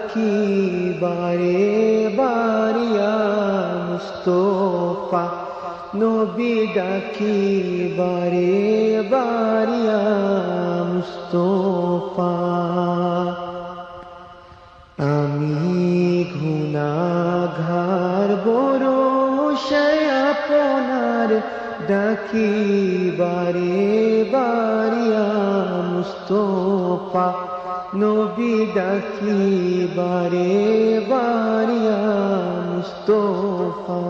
ডাকি বারে বারিয়া মুস্তফা নবী ডাকি বারে বারিয়া মুস্তফা আমি গুনাহগার বড় আপনার ডাকি বারে বারিয়া মুস্তফা নবী ডাকি বারে বারিয়া মুস্তফা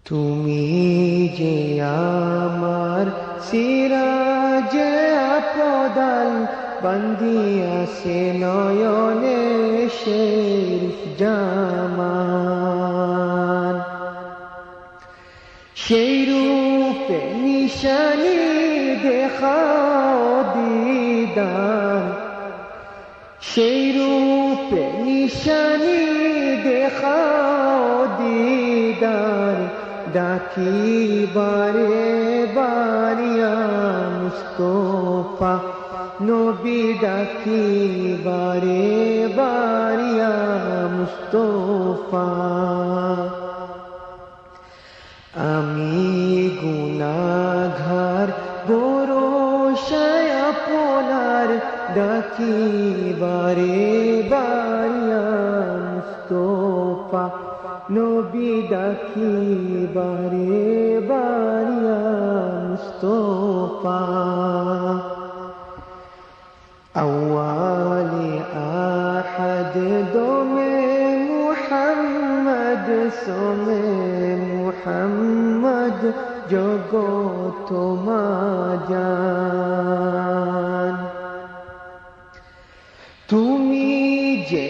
তুমি যে আমার সিরাজে আপদাল বান্দিয়াছে নয়নে শরীফ জামান সেই রূপে নিশানি দেখাও দিদার সেই রূপে নিশানি দেখাও দিদার ডাকি বারে বারিয়া মুস্তফা নবী ডাকি বারে বারিয়া মুস্তফা আমি গুনাহগার বড় আপনার ডাকি বারে বারিয়া মুস্তফা নবী ডাকি বারে বারিয়া মুস্তফা আউয়ালি আহাদ দমে মুহাম্মদ সোমে মুহাম্মদ জগত মাজান তুমি যে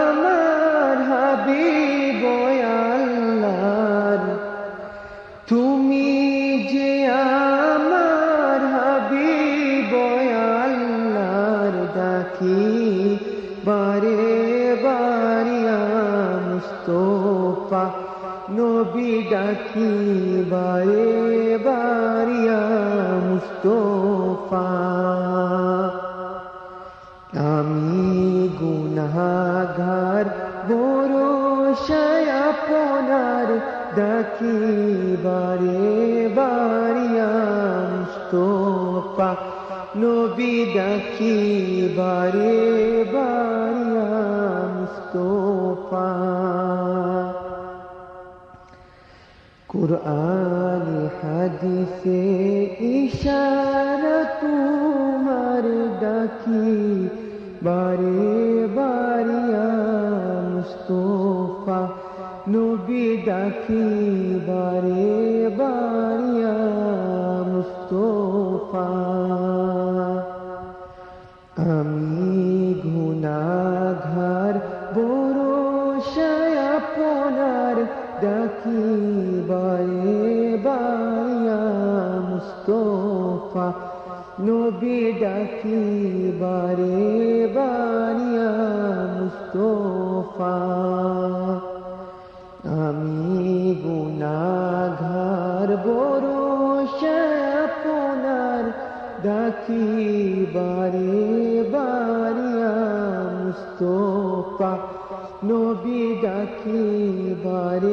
আমার হাবিব আল্লাহর তুমি যে আমার হাবিব আল্লাহর ডাকি বারে বারিয়া মুস্তফা নবী ডাকি বারে বারিয়া মুস্তফা আমি গুনাহগার বড় আপনার ডাকি বারে বারিয়া মুস্তফা নবী ডাকি বারে বারিয়া মুস্তফা কুরআন হাদিসে ইশারা তোমার ডাকি বারে বারিয়া মুস্তফা নবী ডাকি বারে বারিয়া মুস্তফা আমি গুনাহগার বড় আপনার ডাকি বারে বারিয়া মুস্তফা নবী ডাকি বারে বারিয়া মুস্তফা আমি গুনাহগার বড় আপনার ডাকি বারে বারিয়া মুস্তফা নবী ডাকি বারে